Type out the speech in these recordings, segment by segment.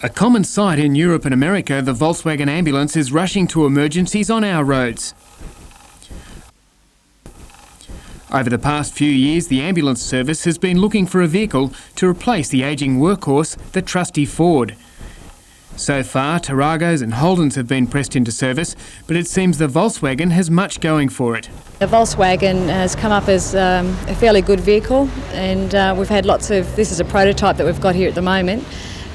A common sight in Europe and America, the Volkswagen ambulance is rushing to emergencies on our roads. Over the past few years, the ambulance service has been looking for a vehicle to replace the ageing workhorse, the trusty Ford. So far, Taragos and Holdens have been pressed into service, but it seems the Volkswagen has much going for it. The Volkswagen has come up as a fairly good vehicle, and we've had lots of, this is a prototype that we've got here at the moment,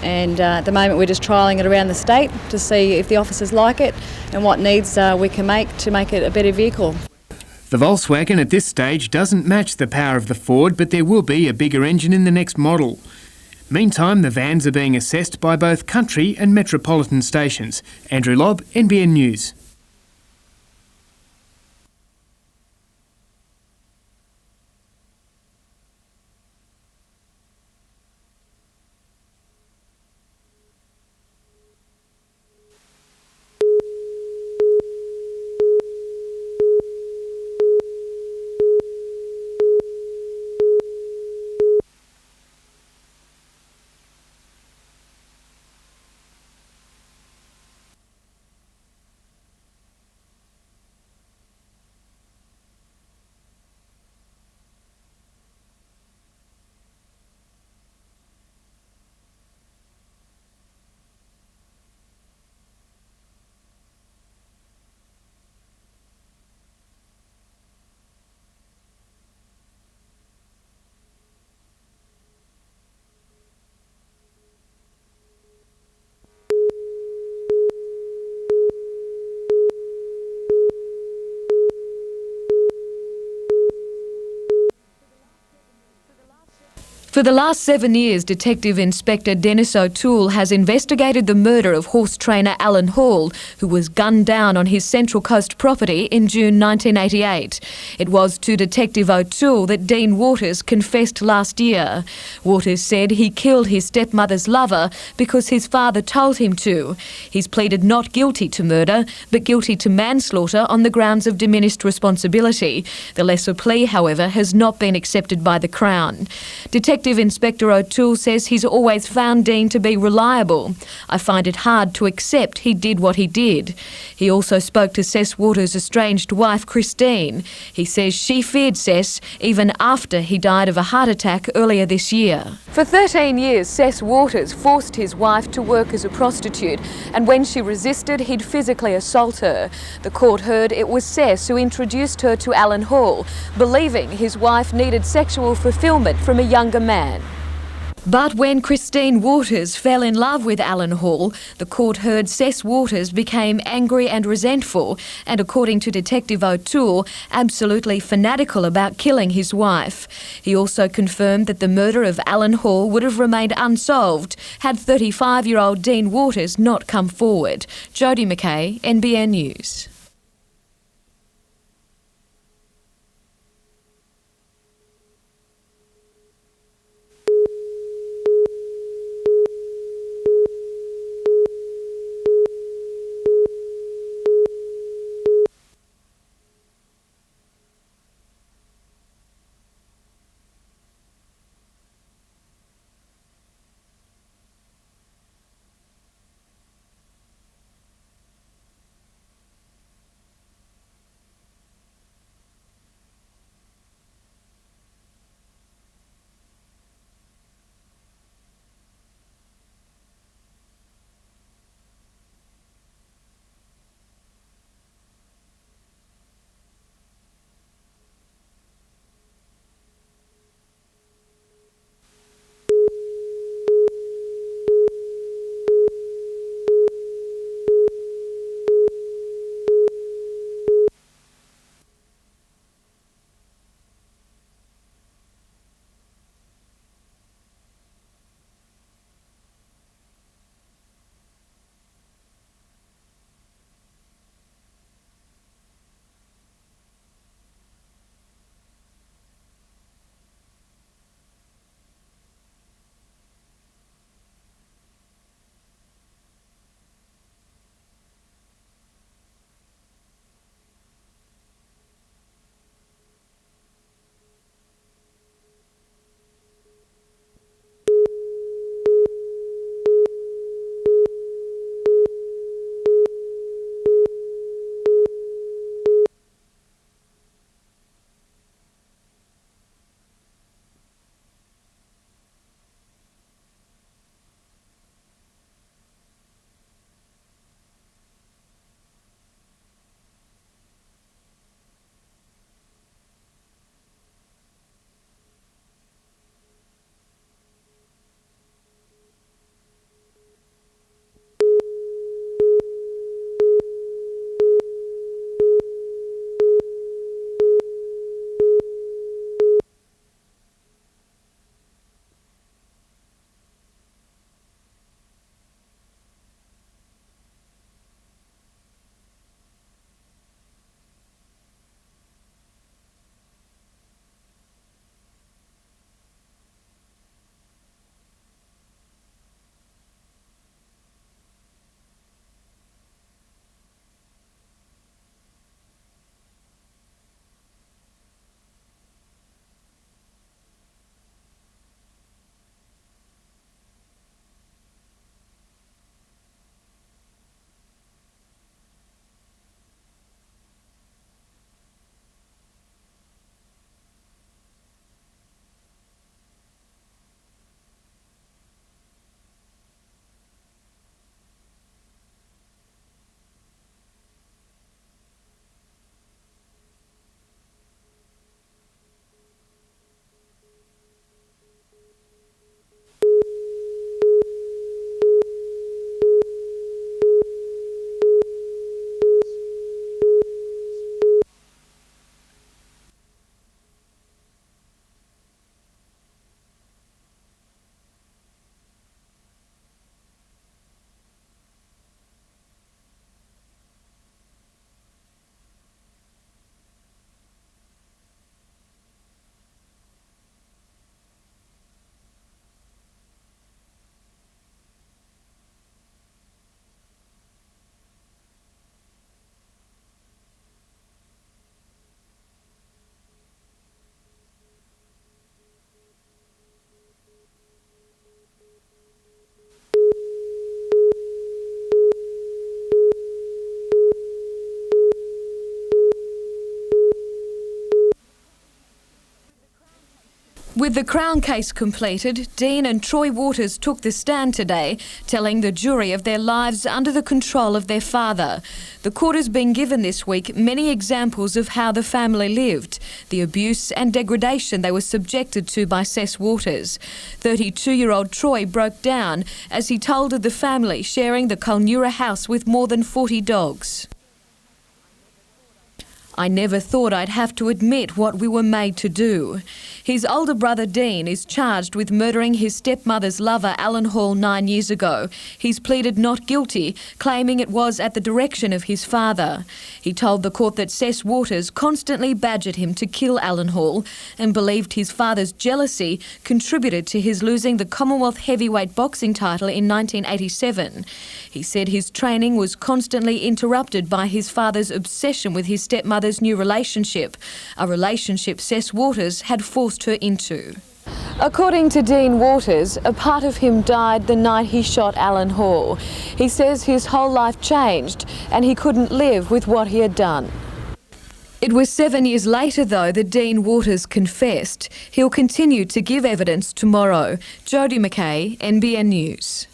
and at the moment we're just trialling it around the state to see if the officers like it and what needs we can make to make it a better vehicle. The Volkswagen at this stage doesn't match the power of the Ford, but there will be a bigger engine in the next model. Meantime, the vans are being assessed by both country and metropolitan stations. Andrew Lobb, NBN News. For the last 7 years, Detective Inspector Dennis O'Toole has investigated the murder of horse trainer Alan Hall, who was gunned down on his Central Coast property in June 1988. It was to Detective O'Toole that Dean Waters confessed last year. Waters said he killed his stepmother's lover because his father told him to. He's pleaded not guilty to murder, but guilty to manslaughter on the grounds of diminished responsibility. The lesser plea, however, has not been accepted by the Crown. Detective Inspector O'Toole says he's always found Dean to be reliable. I find it hard to accept he did what he did. He also spoke to Sess Waters' estranged wife, Christine. He says she feared Sess even after he died of a heart attack earlier this year. For 13 years, Sess Waters forced his wife to work as a prostitute, and when she resisted, he'd physically assault her. The court heard it was Sess who introduced her to Alan Hall, believing his wife needed sexual fulfilment from a younger man. But when Christine Waters fell in love with Alan Hall, the court heard Sess Waters became angry and resentful, and according to Detective O'Toole, absolutely fanatical about killing his wife. He also confirmed that the murder of Alan Hall would have remained unsolved had 35-year-old Dean Waters not come forward. Jodie McKay, NBN News. With the Crown case completed, Dean and Troy Waters took the stand today, telling the jury of their lives under the control of their father. The court has been given this week many examples of how the family lived, the abuse and degradation they were subjected to by Sess Waters. 32-year-old Troy broke down as he told of the family sharing the Kulnura house with more than 40 dogs. I never thought I'd have to admit what we were made to do. His older brother Dean is charged with murdering his stepmother's lover Alan Hall 9 years ago. He's pleaded not guilty, claiming it was at the direction of his father. He told the court that Sess Waters constantly badgered him to kill Alan Hall and believed his father's jealousy contributed to his losing the Commonwealth heavyweight boxing title in 1987. He said his training was constantly interrupted by his father's obsession with his stepmother's new relationship, a relationship Sess Waters had forced her into. According to Dean Waters, a part of him died the night he shot Alan Hall. He says his whole life changed and he couldn't live with what he had done. It was 7 years later, though, that Dean Waters confessed. He'll continue to give evidence tomorrow. Jodie McKay, NBN News.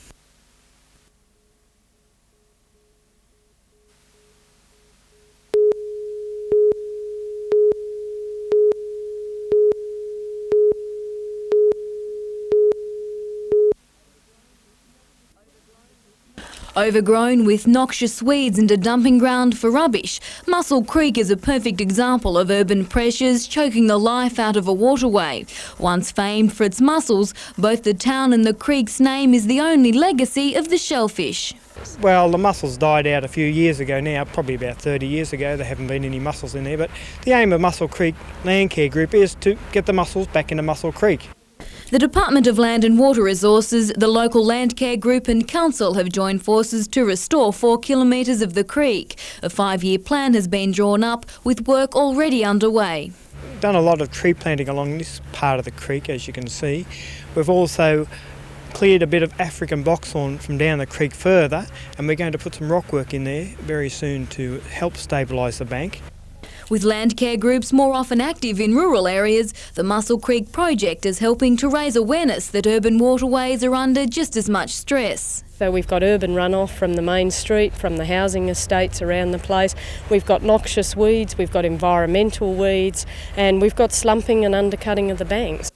Overgrown with noxious weeds and a dumping ground for rubbish, Muscle Creek is a perfect example of urban pressures choking the life out of a waterway. Once famed for its mussels, both the town and the creek's name is the only legacy of the shellfish. Well, the mussels died out a few years ago now, probably about 30 years ago. There haven't been any mussels in there, but the aim of Muscle Creek Landcare Group is to get the mussels back into Muscle Creek. The Department of Land and Water Resources, the local Landcare Group and Council have joined forces to restore 4 kilometres of the creek. A 5-year plan has been drawn up with work already underway. We've done a lot of tree planting along this part of the creek, as you can see. We've also cleared a bit of African boxthorn from down the creek further, and we're going to put some rock work in there very soon to help stabilise the bank. With Landcare groups more often active in rural areas, the Muscle Creek project is helping to raise awareness that urban waterways are under just as much stress. So we've got urban runoff from the main street, from the housing estates around the place. We've got noxious weeds, we've got environmental weeds, and we've got slumping and undercutting of the banks.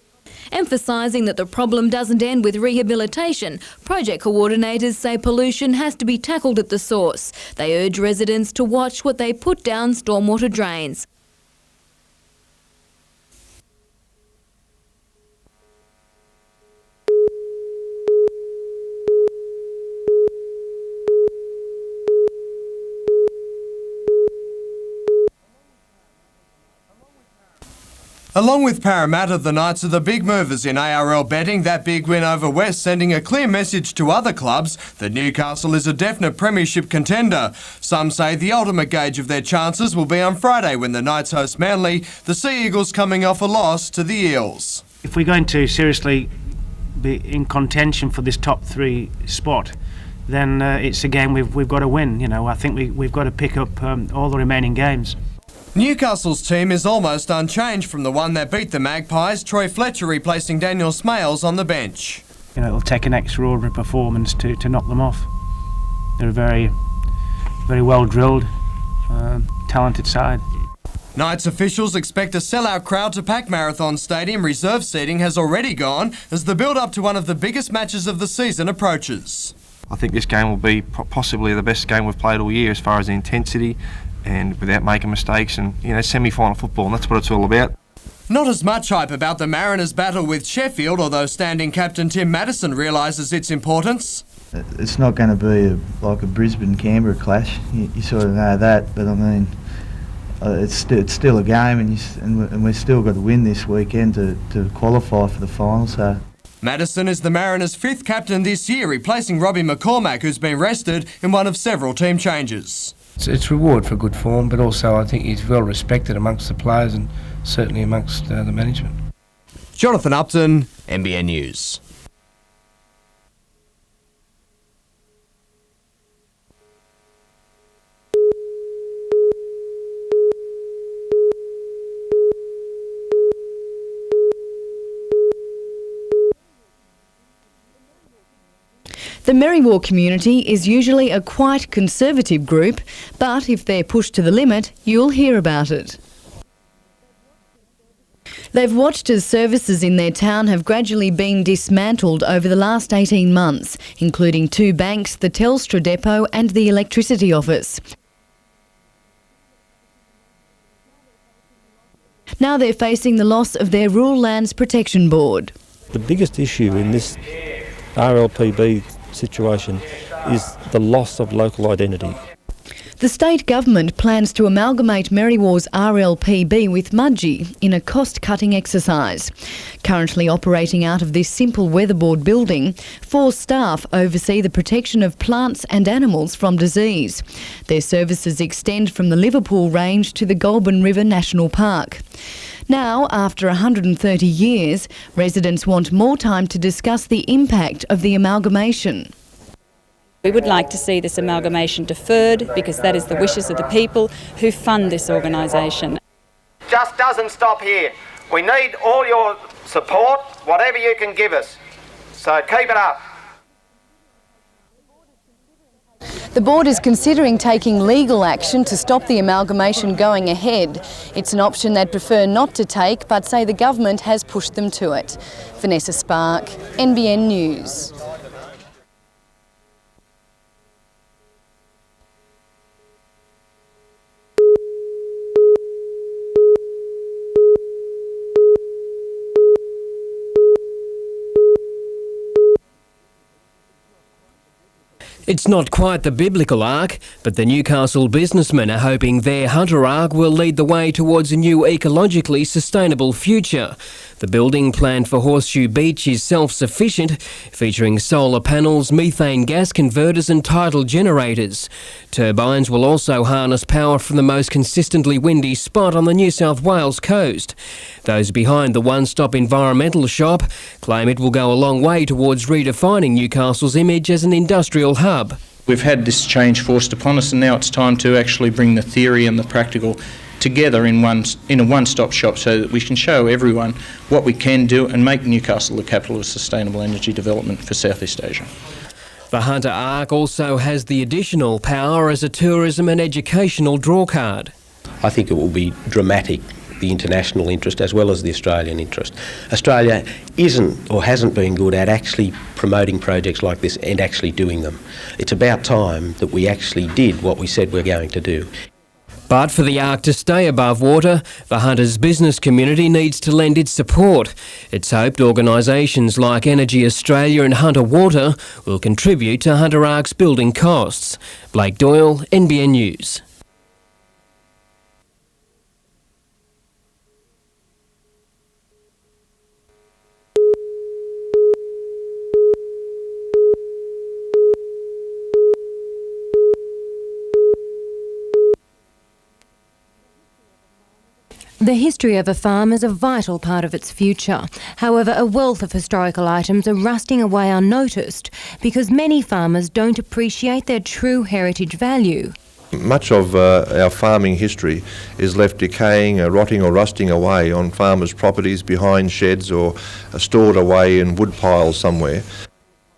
Emphasising that the problem doesn't end with rehabilitation, project coordinators say pollution has to be tackled at the source. They urge residents to watch what they put down stormwater drains. Along with Parramatta, the Knights are the big movers in ARL betting. That big win over West sending a clear message to other clubs that Newcastle is a definite premiership contender. Some say the ultimate gauge of their chances will be on Friday when the Knights host Manly, the Sea Eagles coming off a loss to the Eels. If we're going to seriously be in contention for this top 3 spot, then it's a game we've got to win. You know, I think we've got to pick up all the remaining games. Newcastle's team is almost unchanged from the one that beat the Magpies, Troy Fletcher replacing Daniel Smales on the bench. You know, it'll take an extraordinary performance to knock them off. They're a very, very well drilled, talented side. Knights officials expect a sellout crowd to pack Marathon Stadium. Reserve seating has already gone as the build-up to one of the biggest matches of the season approaches. I think this game will be possibly the best game we've played all year as far as the intensity and without making mistakes, and semi-final football, and that's what it's all about. Not as much hype about the Mariners' battle with Sheffield, although standing captain Tim Maddison realises its importance. It's not going to be like a Brisbane-Canberra clash, you sort of know that, but I mean, it's still a game, and we've still got to win this weekend to qualify for the final. So. Maddison is the Mariners' 5th captain this year, replacing Robbie McCormack, who's been rested in one of several team changes. It's reward for good form, but also I think he's well respected amongst the players and certainly amongst the management. Jonathan Upton, NBN News. The Merriwa community is usually a quite conservative group, but if they're pushed to the limit, you'll hear about it. They've watched as services in their town have gradually been dismantled over the last 18 months, including 2 banks, the Telstra depot and the electricity office. Now they're facing the loss of their Rural Lands Protection Board. The biggest issue in this RLPB situation is the loss of local identity. The state government plans to amalgamate Merriwa's RLPB with Mudgee in a cost-cutting exercise. Currently operating out of this simple weatherboard building, 4 staff oversee the protection of plants and animals from disease. Their services extend from the Liverpool Range to the Goulburn River National Park. Now, after 130 years, residents want more time to discuss the impact of the amalgamation. We would like to see this amalgamation deferred because that is the wishes of the people who fund this organisation. Just doesn't stop here. We need all your support, whatever you can give us. So keep it up. The board is considering taking legal action to stop the amalgamation going ahead. It's an option they'd prefer not to take, but say the government has pushed them to it. Vanessa Spark, NBN News. It's not quite the biblical ark, but the Newcastle businessmen are hoping their Hunter Ark will lead the way towards a new ecologically sustainable future. The building planned for Horseshoe Beach is self-sufficient, featuring solar panels, methane gas converters and tidal generators. Turbines will also harness power from the most consistently windy spot on the New South Wales coast. Those behind the one-stop environmental shop claim it will go a long way towards redefining Newcastle's image as an industrial hub. We've had this change forced upon us, and now it's time to actually bring the theory and the practical together in a one-stop shop so that we can show everyone what we can do and make Newcastle the capital of sustainable energy development for Southeast Asia. The Hunter Ark also has the additional power as a tourism and educational drawcard. I think it will be dramatic, the international interest as well as the Australian interest. Australia isn't or hasn't been good at actually promoting projects like this and actually doing them. It's about time that we actually did what we said we're going to do. But for the Ark to stay above water, the Hunters business community needs to lend its support. It's hoped organisations like Energy Australia and Hunter Water will contribute to Hunter Ark's building costs. Blake Doyle, NBN News. The history of a farm is a vital part of its future. However, a wealth of historical items are rusting away unnoticed because many farmers don't appreciate their true heritage value. Much of our farming history is left decaying, rotting or rusting away on farmers' properties behind sheds or stored away in wood piles somewhere.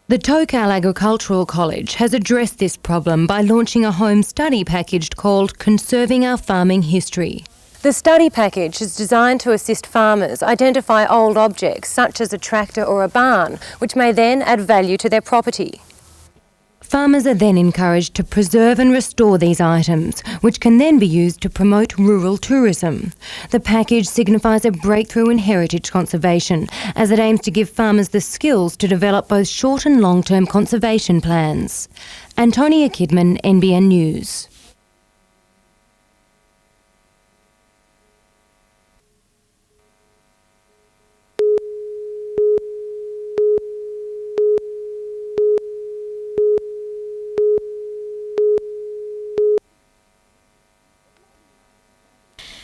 The Tokal Agricultural College has addressed this problem by launching a home study package called Conserving Our Farming History. The study package is designed to assist farmers identify old objects such as a tractor or a barn, which may then add value to their property. Farmers are then encouraged to preserve and restore these items, which can then be used to promote rural tourism. The package signifies a breakthrough in heritage conservation, as it aims to give farmers the skills to develop both short and long-term conservation plans. Antonia Kidman, NBN News.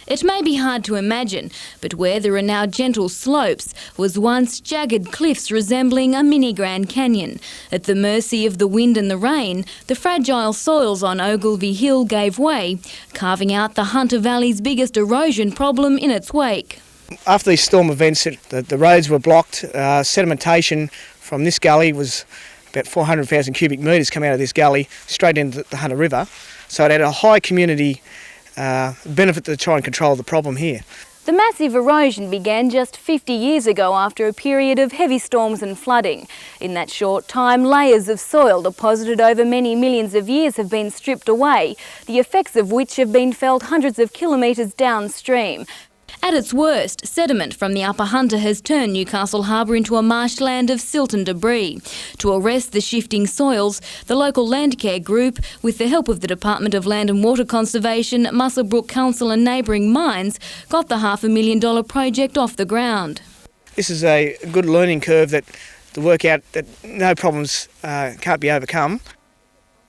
It may be hard to imagine, but where there are now gentle slopes was once jagged cliffs resembling a mini Grand Canyon. At the mercy of the wind and the rain, the fragile soils on Ogilvie Hill gave way, carving out the Hunter Valley's biggest erosion problem in its wake. After these storm events, the roads were blocked. Sedimentation from this gully was about 400,000 cubic metres come out of this gully straight into the Hunter River. So it had a high community benefit to try and control the problem here. The massive erosion began just 50 years ago after a period of heavy storms and flooding. In that short time, layers of soil deposited over many millions of years have been stripped away, the effects of which have been felt hundreds of kilometres downstream. At its worst, sediment from the Upper Hunter has turned Newcastle Harbour into a marshland of silt and debris. To arrest the shifting soils, the local Landcare Group, with the help of the Department of Land and Water Conservation, Muswellbrook Council and neighbouring mines, got the $500,000 project off the ground. This is a good learning curve to work out that no problems can't be overcome.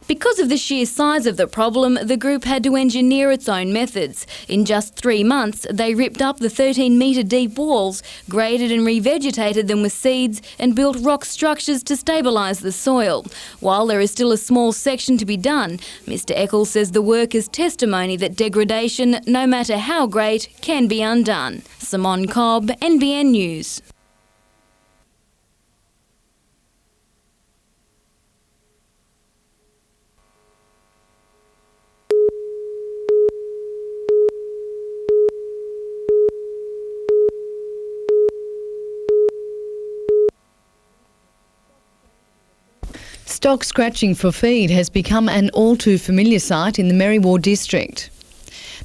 Because of the sheer size of the problem, the group had to engineer its own methods. In just 3 months, they ripped up the 13-metre deep walls, graded and revegetated them with seeds and built rock structures to stabilise the soil. While there is still a small section to be done, Mr Eccles says the work is testimony that degradation, no matter how great, can be undone. Simone Cobb, NBN News. Stock scratching for feed has become an all too familiar sight in the Merriwa district.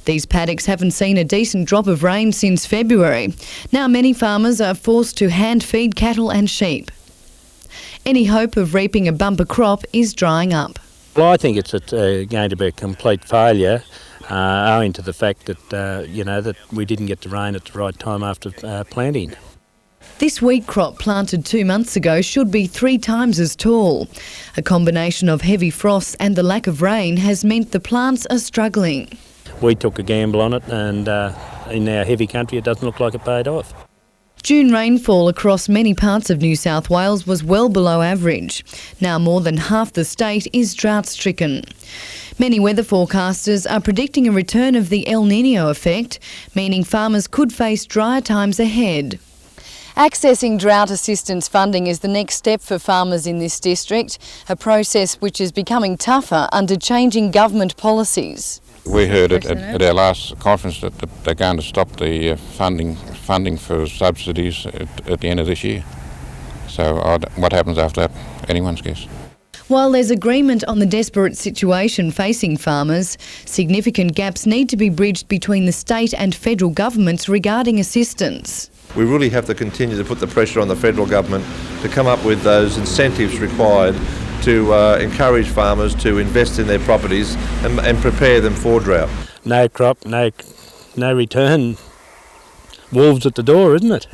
These paddocks haven't seen a decent drop of rain since February. Now many farmers are forced to hand feed cattle and sheep. Any hope of reaping a bumper crop is drying up. Well, I think it's going to be a complete failure, owing to the fact that that we didn't get the rain at the right time after planting. This wheat crop planted 2 months ago should be 3 times as tall. A combination of heavy frosts and the lack of rain has meant the plants are struggling. We took a gamble on it, and in our heavy country it doesn't look like it paid off. June rainfall across many parts of New South Wales was well below average. Now more than half the state is drought-stricken. Many weather forecasters are predicting a return of the El Niño effect, meaning farmers could face drier times ahead. Accessing drought assistance funding is the next step for farmers in this district, a process which is becoming tougher under changing government policies. We heard at our last conference that they're going to stop the funding for subsidies at the end of this year. So what happens after that? Anyone's guess. While there's agreement on the desperate situation facing farmers, significant gaps need to be bridged between the state and federal governments regarding assistance. We really have to continue to put the pressure on the federal government to come up with those incentives required to encourage farmers to invest in their properties and prepare them for drought. No crop, no return. Wolves at the door, isn't it?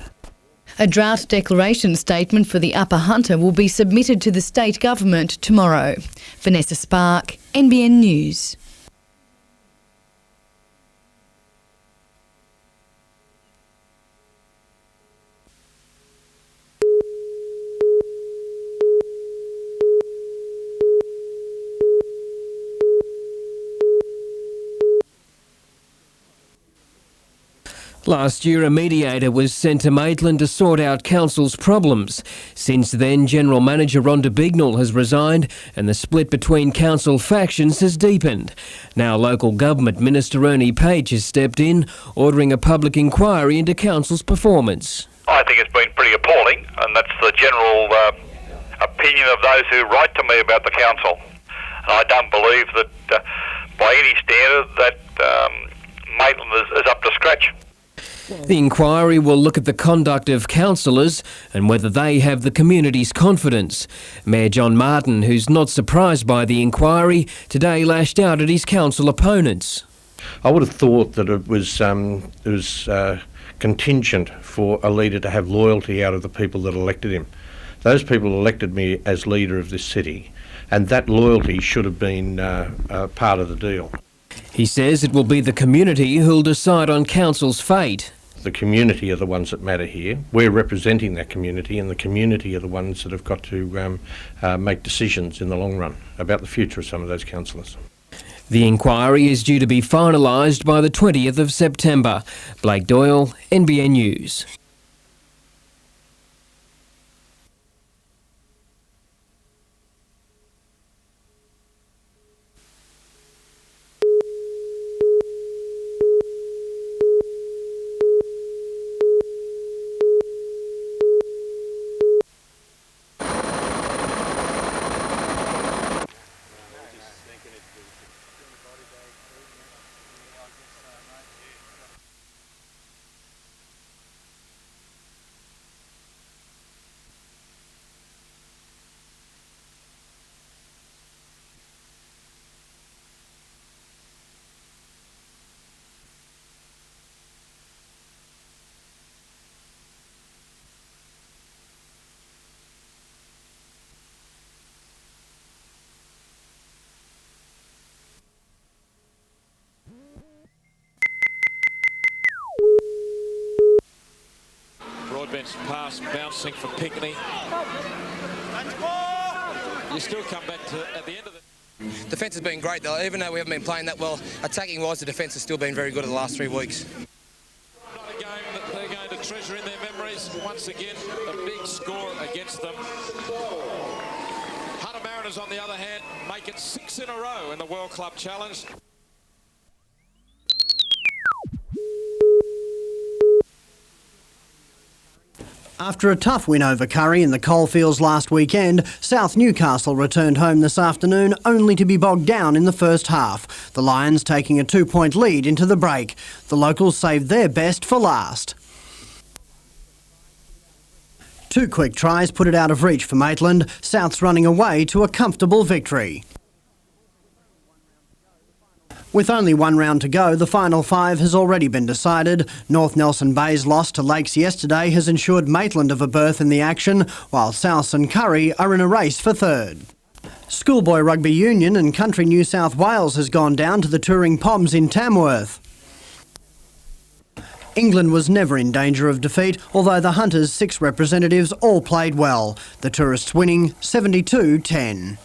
A drought declaration statement for the Upper Hunter will be submitted to the state government tomorrow. Vanessa Spark, NBN News. Last year, a mediator was sent to Maitland to sort out council's problems. Since then, General Manager Rhonda Bignell has resigned and the split between council factions has deepened. Now Local Government Minister Ernie Page has stepped in, ordering a public inquiry into council's performance. I think it's been pretty appalling, and that's the general opinion of those who write to me about the council. And I don't believe that by any standard that Maitland is up to scratch. The inquiry will look at the conduct of councillors and whether they have the community's confidence. Mayor John Martin, who's not surprised by the inquiry, today lashed out at his council opponents. I would have thought that it was contingent for a leader to have loyalty out of the people that elected him. Those people elected me as leader of this city, and that loyalty should have been part of the deal. He says it will be the community who'll decide on council's fate. The community are the ones that matter here. We're representing that community, and the community are the ones that have got to make decisions in the long run about the future of some of those councillors. The inquiry is due to be finalised by the 20th of September. Blake Doyle, NBN News. defence pass bouncing from Pickney. You still come back to at the end of the... Defence has been great though, even though we haven't been playing that well. Attacking wise, the defence has still been very good in the last 3 weeks. Not a game that they're going to treasure in their memories. Once again, a big score against them. Hunter Mariners, on the other hand, make it 6 in a row in the World Club Challenge. After a tough win over Curry in the coalfields last weekend, South Newcastle returned home this afternoon only to be bogged down in the first half, the Lions taking a 2-point lead into the break. The locals saved their best for last. 2 quick tries put it out of reach for Maitland, Souths running away to a comfortable victory. With only 1 round to go, the final 5 has already been decided. North Nelson Bay's loss to Lakes yesterday has ensured Maitland of a berth in the action, while Souths and Curry are in a race for third. Schoolboy Rugby Union and Country New South Wales has gone down to the touring Poms in Tamworth. England was never in danger of defeat, although the Hunters' 6 representatives all played well, the Tourists winning 72-10.